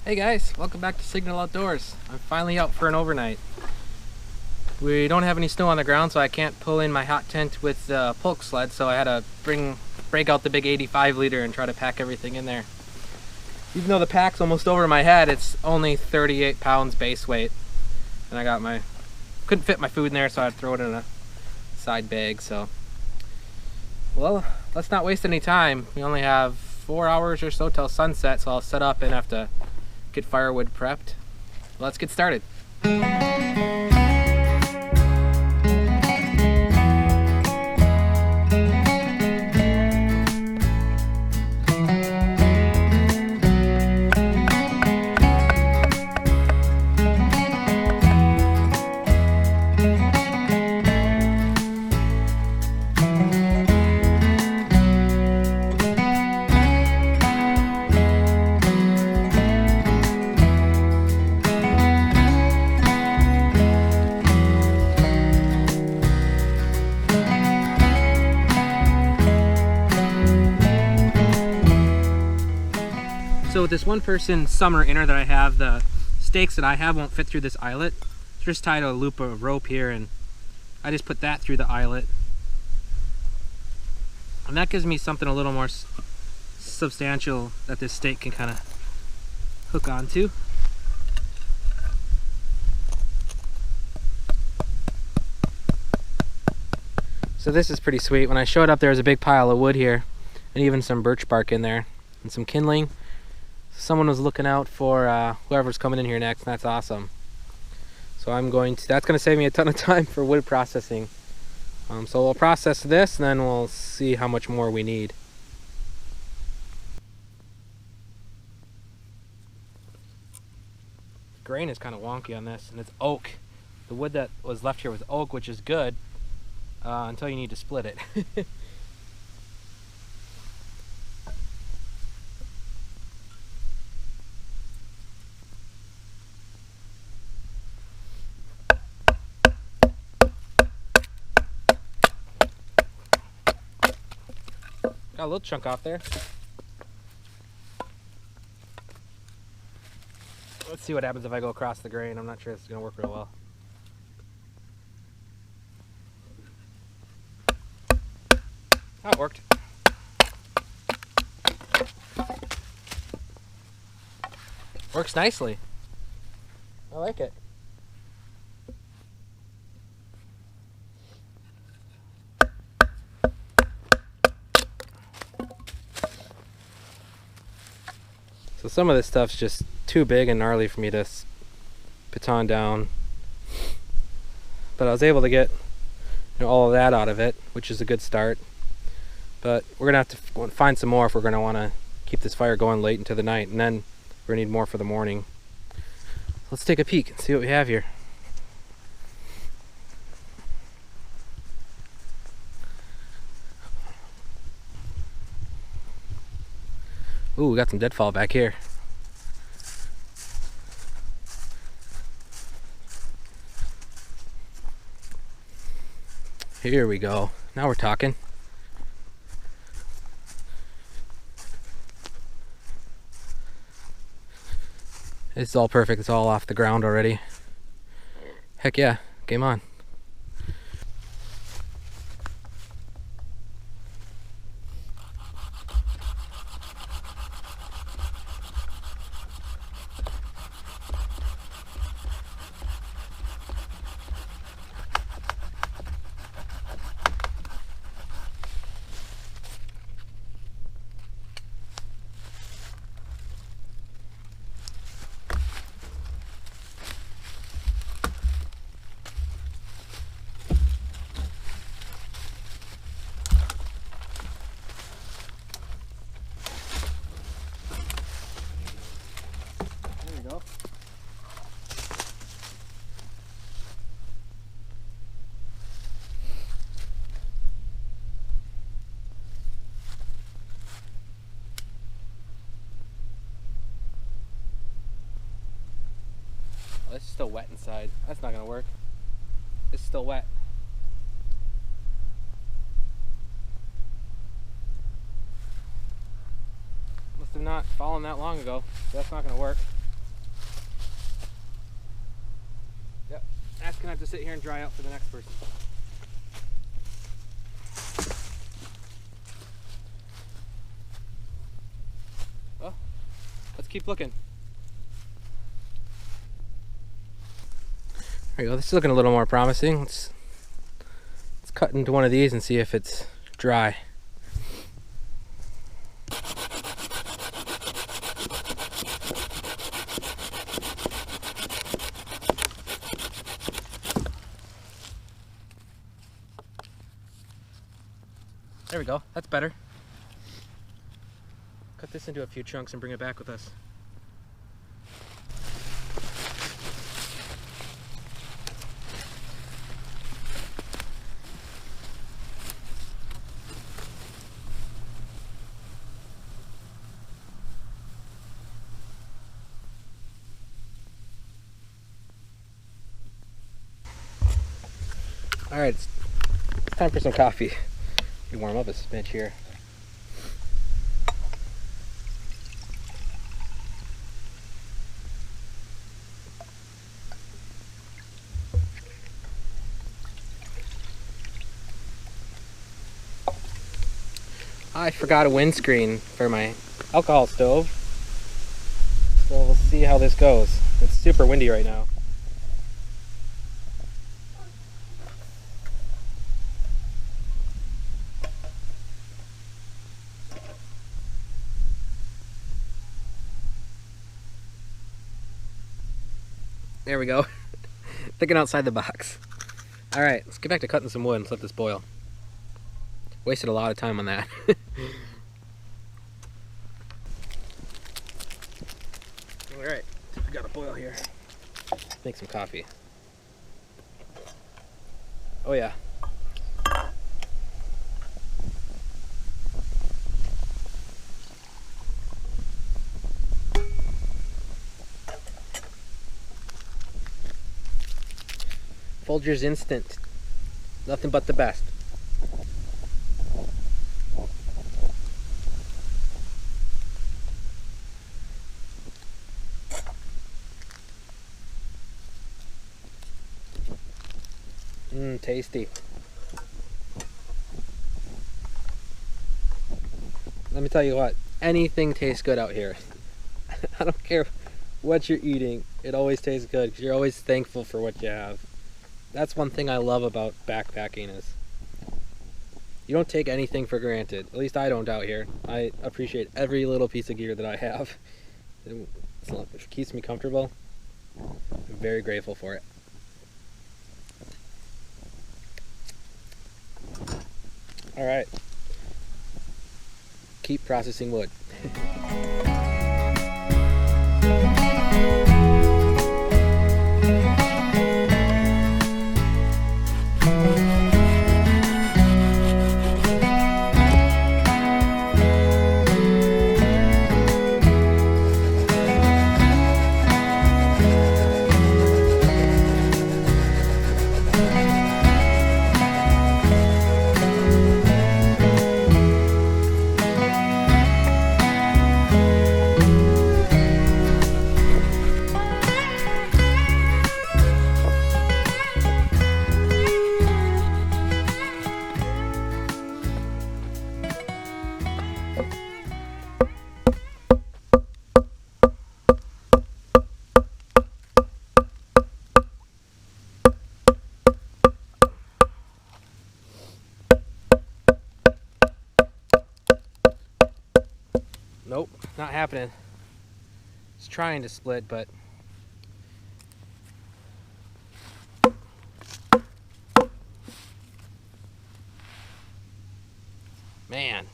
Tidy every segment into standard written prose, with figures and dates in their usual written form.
Hey guys, welcome back to Signal Outdoors. I'm finally out for an overnight. We don't have any snow on the ground, so I can't pull in my hot tent with the pulk sled, so I had to break out the big 85 liter and try to pack everything in there. Even though the pack's almost over my head, it's only 38 pounds base weight. And I got couldn't fit my food in there, so I had to throw it in a side bag, so. Well, let's not waste any time. We only have 4 hours or so till sunset, so I'll set up and have to get firewood prepped. Let's get started. So with this one person summer inner that I have, the stakes that I have won't fit through this eyelet. They're just tied to a loop of rope here, and I just put that through the eyelet. And that gives me something a little more substantial that this stake can kind of hook onto. So this is pretty sweet. When I showed up, there was a big pile of wood here and even some birch bark in there and some kindling. Someone was looking out for whoever's coming in here next, and that's awesome. So that's going to save me a ton of time for wood processing. So we'll process this, and then we'll see how much more we need. The grain is kind of wonky on this, and it's oak. The wood that was left here was oak, which is good, until you need to split it. Got a little chunk off there. Let's see what happens if I go across the grain. I'm not sure this is going to work real well. Oh, it worked. Works nicely. I like it. So some of this stuff's just too big and gnarly for me to baton down. But I was able to get all of that out of it, which is a good start. But we're going to have to find some more if we're going to want to keep this fire going late into the night. And then we're going to need more for the morning. Let's take a peek and see what we have here. Ooh, we got some deadfall back here. Here we go. Now we're talking. It's all perfect. It's all off the ground already. Heck yeah. Game on. Oh, it's still wet inside. That's not gonna work. It's still wet. Must have not fallen that long ago. That's not gonna work. gonna have to sit here and dry out for the next person. Well, let's keep looking. There you go. This is looking a little more promising. Let's cut into one of these and see if it's dry. There we go, that's better. Cut this into a few chunks and bring it back with us. All right, it's time for some coffee. You warm up a smidge here. I forgot a windscreen for my alcohol stove, so we'll see how this goes. It's super windy right now. There we go. Thinking outside the box. All right, let's get back to cutting some wood and let this boil. Wasted a lot of time on that. All right, we got a boil here. Let's make some coffee. Oh yeah. Folgers Instant. Nothing but the best. Tasty. Let me tell you what, anything tastes good out here. I don't care what you're eating, it always tastes good because you're always thankful for what you have. That's one thing I love about backpacking is you don't take anything for granted. At least I don't out here. I appreciate every little piece of gear that I have. It keeps me comfortable. I'm very grateful for it. All right. Keep processing wood. Nope, not happening. It's trying to split, but man.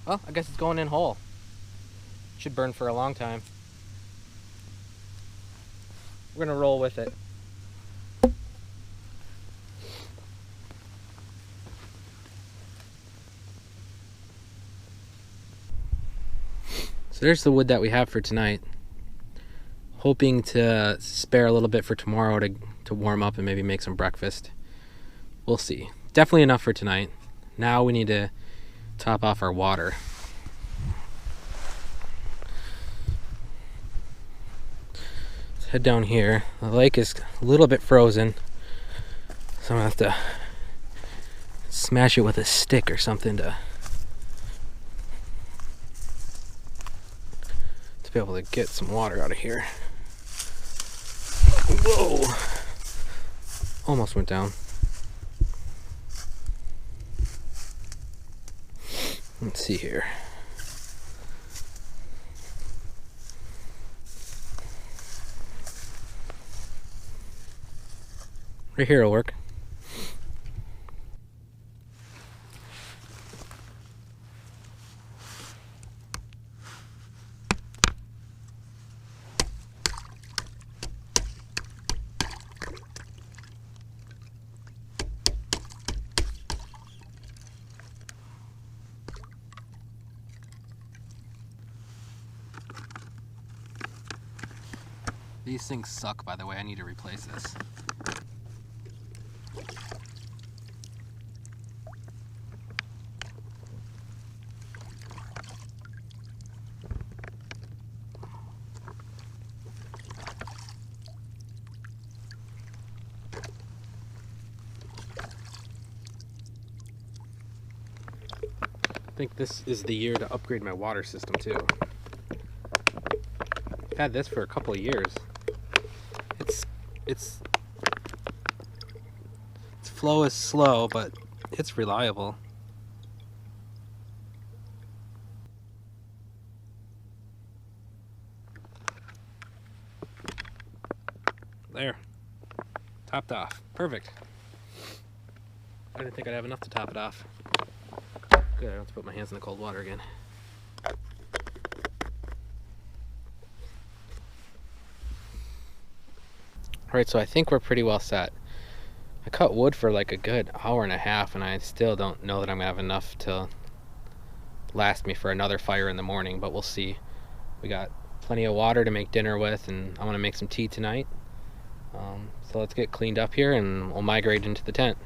Well, I guess it's going in whole. Should burn for a long time. We're gonna roll with it. So there's the wood that we have for tonight. Hoping to spare a little bit for tomorrow to warm up and maybe make some breakfast. We'll see. Definitely enough for tonight. Now we need to top off our water. So head down here. The lake is a little bit frozen, so I'm gonna have to smash it with a stick or something to be able to get some water out of here. Whoa! Almost went down. Let's see here. Right here will work. These things suck, by the way. I need to replace this. I think this is the year to upgrade my water system too. I've had this for a couple of years. Its flow is slow, but it's reliable. There. Topped off. Perfect. I didn't think I'd have enough to top it off. Good, I don't have to put my hands in the cold water again. Alright, so I think we're pretty well set. I cut wood for like a good hour and a half, and I still don't know that I'm going to have enough to last me for another fire in the morning, but we'll see. We got plenty of water to make dinner with, and I want to make some tea tonight. So let's get cleaned up here and we'll migrate into the tent.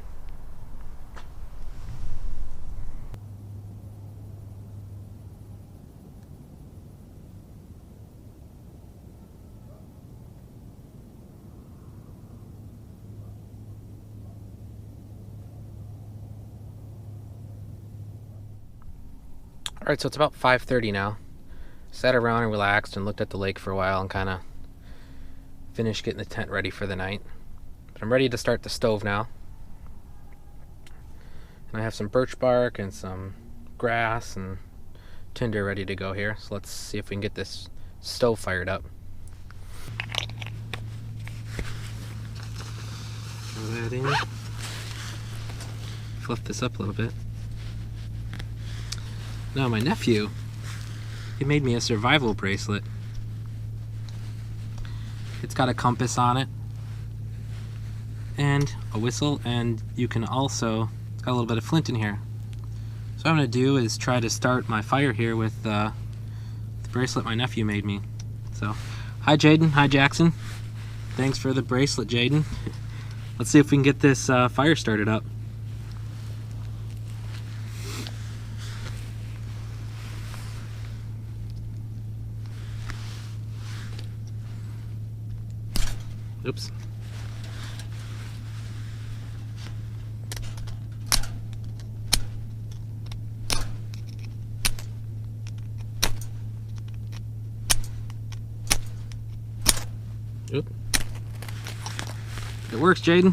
Alright, so it's about 5:30 now. Sat around and relaxed and looked at the lake for a while and kind of finished getting the tent ready for the night. But I'm ready to start the stove now. And I have some birch bark and some grass and tinder ready to go here. So let's see if we can get this stove fired up. Throw that in. Fluff this up a little bit. Now my nephew, he made me a survival bracelet. It's got a compass on it and a whistle, and you can also, it's got a little bit of flint in here. So what I'm going to do is try to start my fire here with the bracelet my nephew made me. So, hi Jaden, hi Jackson. Thanks for the bracelet, Jaden. Let's see if we can get this fire started up. Oops. Oop. It works, Jaden.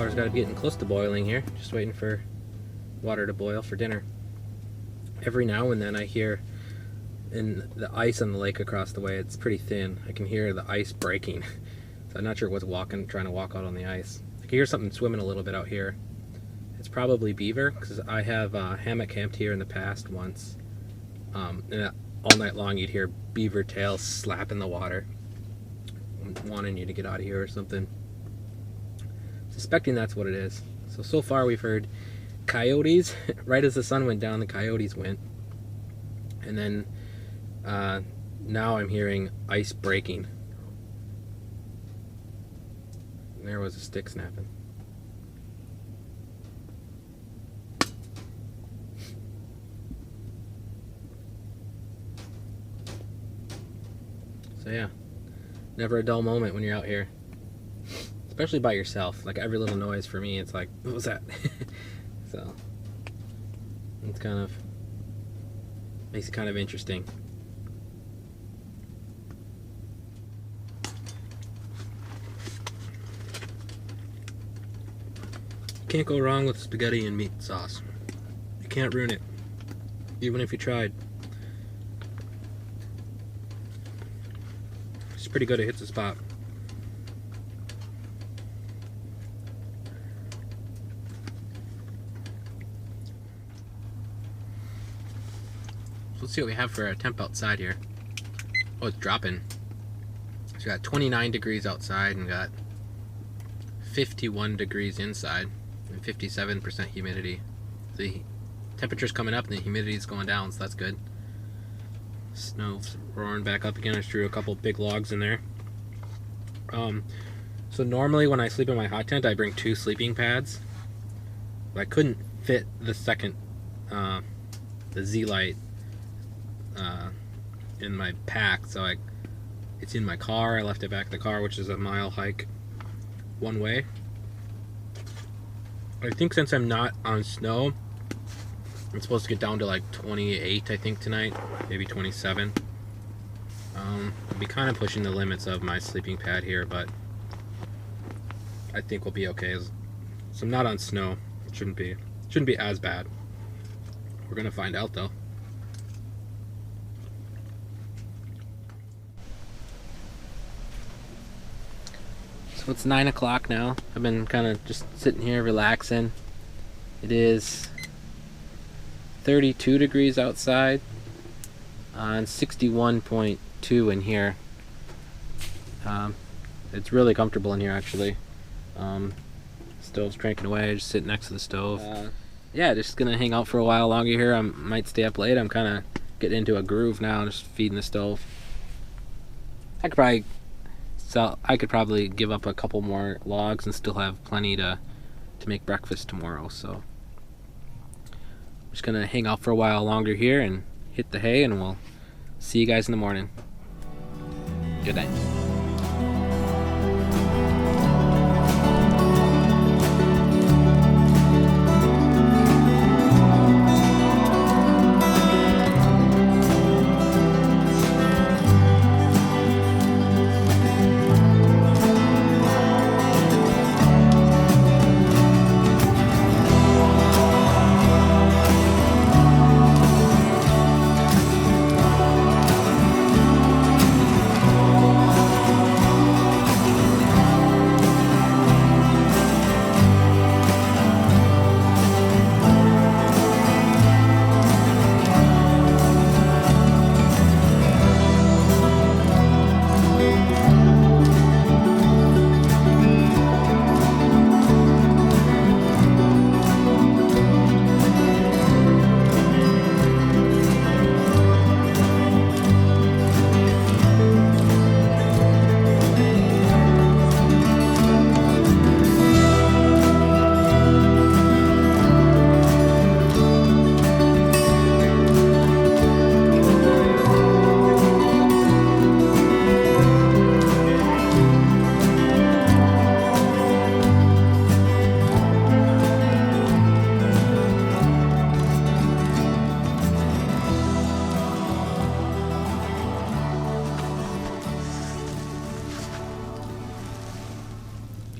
water's got to be getting close to boiling here. Just waiting for water to boil for dinner. Every now and then I hear in the ice on the lake across the way, it's pretty thin. I can hear the ice breaking. So I'm not sure what's trying to walk out on the ice. I can hear something swimming a little bit out here. It's probably beaver, because I have hammock camped here in the past once. And all night long you'd hear beaver tails slapping the water, wanting you to get out of here or something. Suspecting that's what it is. So far we've heard coyotes. Right as the sun went down, the coyotes went. And then now I'm hearing ice breaking. And there was a stick snapping. So yeah, never a dull moment when you're out here. Especially by yourself. Like every little noise for me, it's like, what was that? So it's kind of makes it kind of interesting. Can't go wrong with spaghetti and meat sauce. You can't ruin it, even if you tried. It's pretty good. It hits the spot. So let's see what we have for our temp outside here. Oh, it's dropping. So we got 29 degrees outside and got 51 degrees inside and 57% humidity. The temperature's coming up and the humidity's going down, so that's good. Snow's roaring back up again. I threw a couple big logs in there. So normally when I sleep in my hot tent, I bring 2 sleeping pads. But I couldn't fit the second, the Z-Lite in my pack, so it's in my car. I left it back in the car, which is a mile hike one way. I think since I'm not on snow, I'm supposed to get down to like 28, I think, tonight, maybe 27. I'll be kind of pushing the limits of my sleeping pad here, but I think we'll be okay. So I'm not on snow. It shouldn't be as bad. We're gonna find out though. So it's 9 o'clock now. I've been kind of just sitting here relaxing. It is 32 degrees outside and 61.2 in here. It's really comfortable in here actually. Stove's cranking away, just sitting next to the stove. Yeah, just gonna hang out for a while longer here. I might stay up late. I'm kind of getting into a groove now, just feeding the stove. I could probably give up a couple more logs and still have plenty to make breakfast tomorrow. So I'm just gonna hang out for a while longer here and hit the hay, and we'll see you guys in the morning. Good night.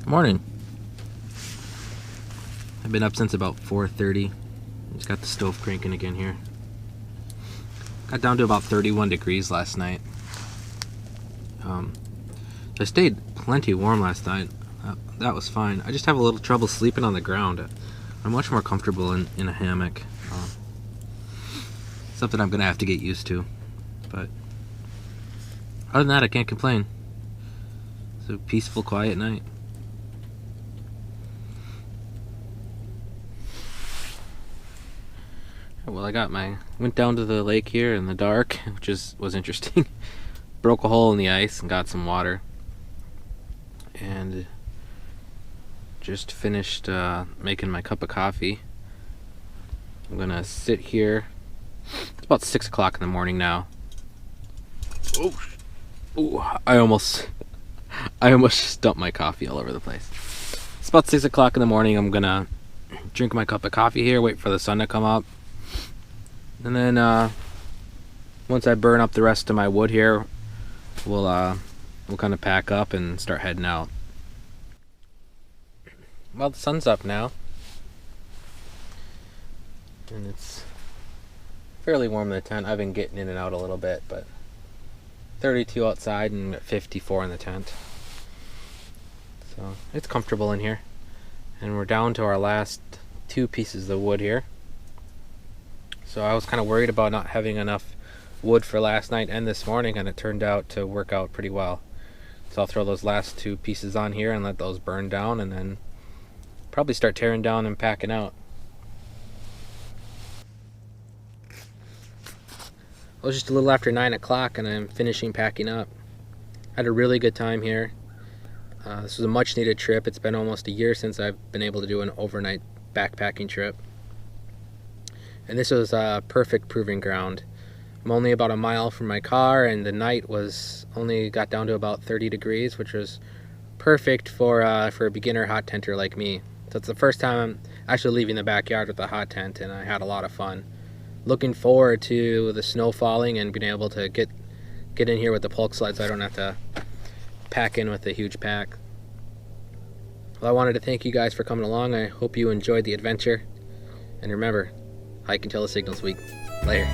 Morning. I've been up since about 4:30. Just got the stove cranking again here. Got down to about 31 degrees last night. I stayed plenty warm last night. That was fine. I just have a little trouble sleeping on the ground. I'm much more comfortable in a hammock. Something I'm gonna have to get used to. But other than that, I can't complain. It's a peaceful, quiet night. Well, went down to the lake here in the dark, which was interesting. Broke a hole in the ice and got some water. And just finished making my cup of coffee. I'm gonna sit here. It's about 6 o'clock in the morning now. Ooh, I almost dumped my coffee all over the place. It's about 6 o'clock in the morning. I'm gonna drink my cup of coffee here, wait for the sun to come up. And then once I burn up the rest of my wood here, we'll kind of pack up and start heading out. Well, the sun's up now, and it's fairly warm in the tent. I've been getting in and out a little bit, but 32 outside and 54 in the tent. So it's comfortable in here. And we're down to our last 2 pieces of wood here. So I was kind of worried about not having enough wood for last night and this morning, and it turned out to work out pretty well. So I'll throw those last 2 pieces on here and let those burn down, and then probably start tearing down and packing out. It was just a little after 9 o'clock and I'm finishing packing up. I had a really good time here. This was a much needed trip. It's been almost a year since I've been able to do an overnight backpacking trip. And this was a perfect proving ground. I'm only about a mile from my car, and the night only got down to about 30 degrees, which was perfect for a beginner hot tenter like me. So it's the first time I'm actually leaving the backyard with a hot tent, and I had a lot of fun. Looking forward to the snow falling and being able to get in here with the pulk sled so I don't have to pack in with a huge pack. Well, I wanted to thank you guys for coming along. I hope you enjoyed the adventure. And remember, hike until the signal's weak. Later.